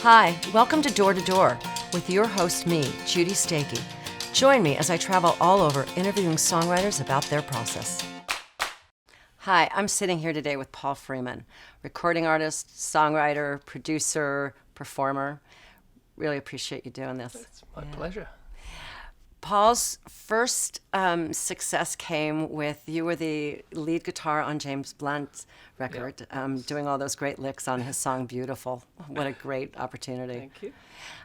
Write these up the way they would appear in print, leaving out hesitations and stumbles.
Hi, welcome to Door to Door with your host, me, Judy Stakee. Join me as I travel all over interviewing songwriters about their process. Hi, I'm sitting here today with Paul Freeman, recording artist, songwriter, producer, performer. Really appreciate you doing this. It's my pleasure. Paul's first success came with, you were the lead guitar on James Blunt's record, doing all those great licks on his song Beautiful. What a great opportunity. Thank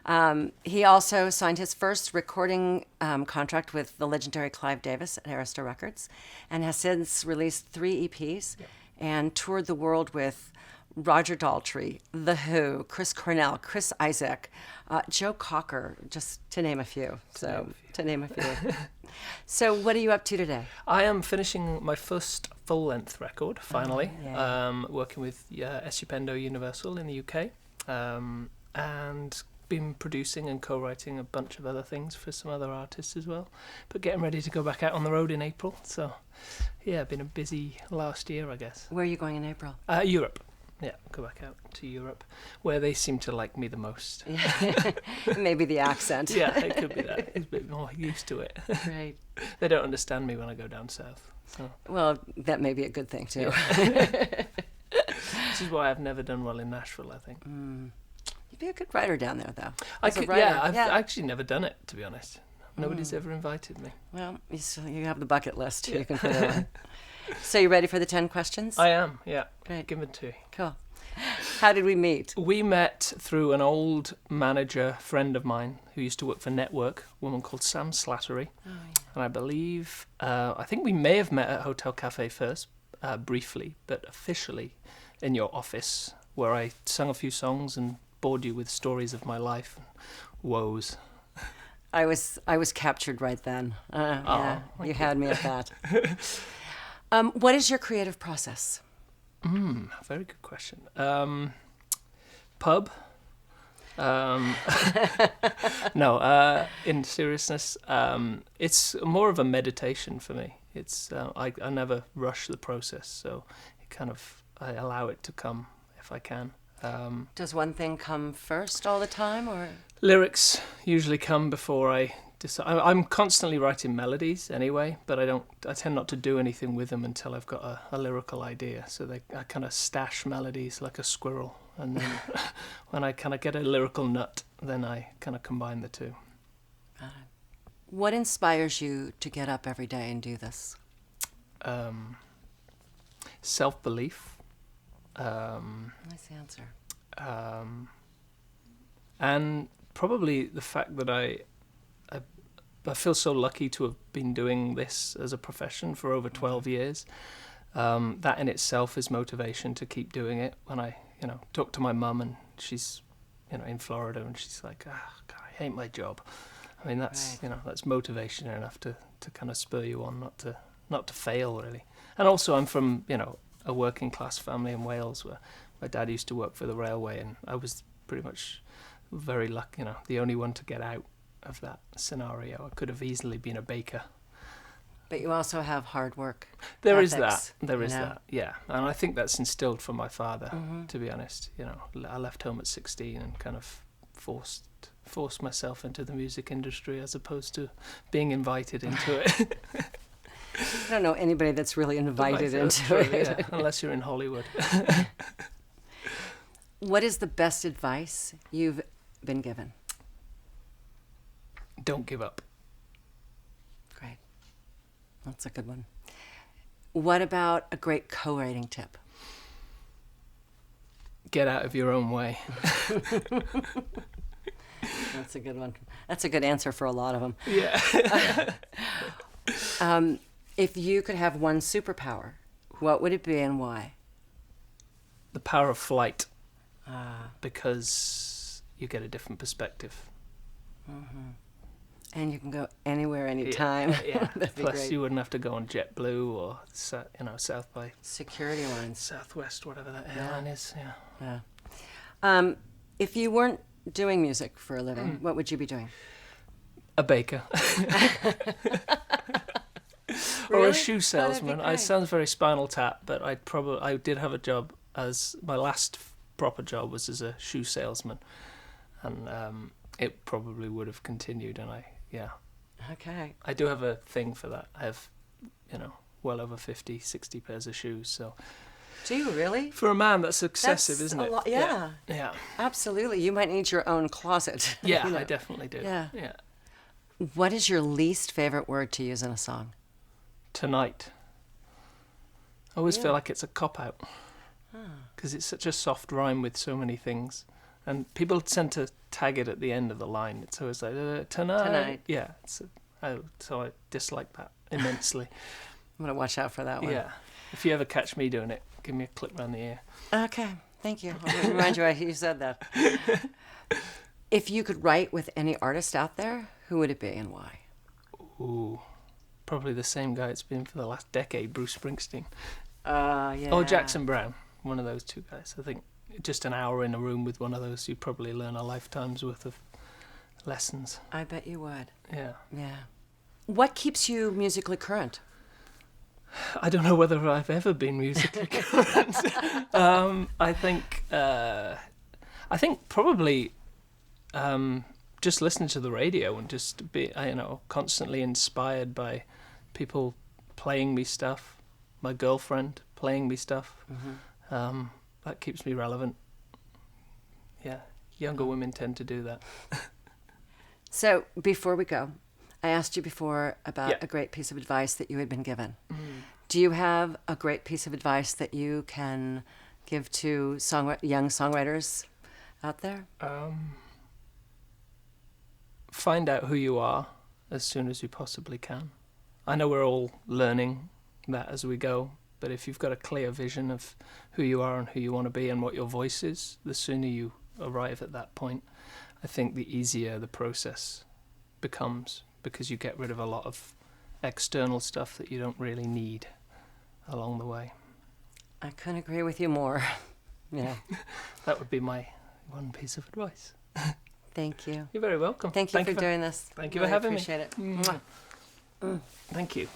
you. He also signed his first recording contract with the legendary Clive Davis at Arista Records and has since released 3 EPs and toured the world with Roger Daltrey, The Who, Chris Cornell, Chris Isaac, Joe Cocker, just to name a few. So what are you up to today? I am finishing my first full-length record, finally, working with Estupendo Universal in the UK, and been producing and co-writing a bunch of other things for some other artists as well, but getting ready to go back out on the road in April. So, yeah, been a busy last year, I guess. Where are you going in April? Europe. Yeah, go back out to Europe, where they seem to like me the most. Maybe the accent. Yeah, it could be that. It's a bit more used to it. Right. They don't understand me when I go down south. So. Well, that may be a good thing, too. Yeah. This is why I've never done well in Nashville, I think. You'd be a good writer down there, though. I've actually never done it, to be honest. Nobody's ever invited me. Well, you have the bucket list. You can put it on. So you ready for the 10 questions? I am, yeah. Great. Give it to you. Cool. How did we meet? We met through an old manager friend of mine who used to work for Network, a woman called Sam Slattery. Oh, yeah. And I believe, I think we may have met at Hotel Cafe first, briefly, but officially in your office, where I sung a few songs and bored you with stories of my life and woes. I was captured right then. You had me at that. What is your creative process? Very good question. Pub. No, in seriousness, it's more of a meditation for me. It's I never rush the process, so I allow it to come if I can. Does one thing come first all the time, or? Lyrics usually come before I decide. I'm constantly writing melodies anyway, but I tend not to do anything with them until I've got a lyrical idea. So I kind of stash melodies like a squirrel, and then when I kind of get a lyrical nut, then I kind of combine the two. What inspires you to get up every day and do this? Self-belief. Nice answer. And probably the fact that I feel so lucky to have been doing this as a profession for over 12 years. That in itself is motivation to keep doing it. When I, talk to my mum, and she's, in Florida, and she's like, God, I hate my job. I mean, that's, right. That's motivation enough to kind of spur you on, not to fail, really. And also I'm from, a working class family in Wales where my dad used to work for the railway, and I was pretty much very lucky, the only one to get out of that scenario. I could have easily been a baker. But you also have hard work. There ethics, is that, yeah. And I think that's instilled from my father, to be honest. I left home at 16 and kind of forced myself into the music industry as opposed to being invited into it. I don't know anybody that's really invited into it. Yeah, unless you're in Hollywood. What is the best advice you've been given? Don't give up. Great. That's a good one. What about a great co-writing tip? Get out of your own way. That's a good one. That's a good answer for a lot of them. Yeah. If you could have one superpower, what would it be and why? The power of flight. Because you get a different perspective. And you can go anywhere, anytime. Yeah. That'd be Plus, great. you wouldn't have to go on JetBlue or South by Security lines. Southwest, whatever that airline is. Yeah. Yeah. If you weren't doing music for a living, what would you be doing? A baker. Or Really? a shoe salesman. It sounds very Spinal Tap, but I did have a job as my last proper job was as a shoe salesman. and it probably would have continued. And Okay. I do have a thing for that. I have, well over 50, 60 pairs of shoes. So Do you really? for a man, that's excessive, isn't it? Yeah. Yeah. Absolutely. You might need your own closet. Yeah, I definitely do. Yeah. Yeah. What is your least favorite word to use in a song? Tonight. I always feel like it's a cop-out. Because it's such a soft rhyme with so many things. And people tend to tag it at the end of the line. It's always like, tonight. Yeah. So I dislike that immensely. I'm going to watch out for that one. Yeah. If you ever catch me doing it, give me a clip round the ear. Okay. Thank you. I'll remind you why you said that. If you could write with any artist out there, who would it be and why? Ooh. Probably the same guy it's been for the last decade, Bruce Springsteen. Yeah. Or Jackson Browne. One of those two guys. I think just an hour in a room with one of those, you'd probably learn a lifetime's worth of lessons. I bet you would. Yeah. Yeah. What keeps you musically current? I don't know whether I've ever been musically current. I think probably just listening to the radio and just be, constantly inspired by people playing me stuff, my girlfriend playing me stuff. Mm-hmm. That keeps me relevant. Yeah, younger women tend to do that. So before we go, I asked you before about a great piece of advice that you had been given. Mm. Do you have a great piece of advice that you can give to young songwriters out there? Find out who you are as soon as you possibly can. I know we're all learning that as we go, but if you've got a clear vision of who you are and who you want to be and what your voice is, the sooner you arrive at that point, I think the easier the process becomes, because you get rid of a lot of external stuff that you don't really need along the way. I couldn't agree with you more. Yeah. That would be my one piece of advice. Thank you. You're very welcome. Thank you for doing this. Thank you for having me. Appreciate it. Thank you.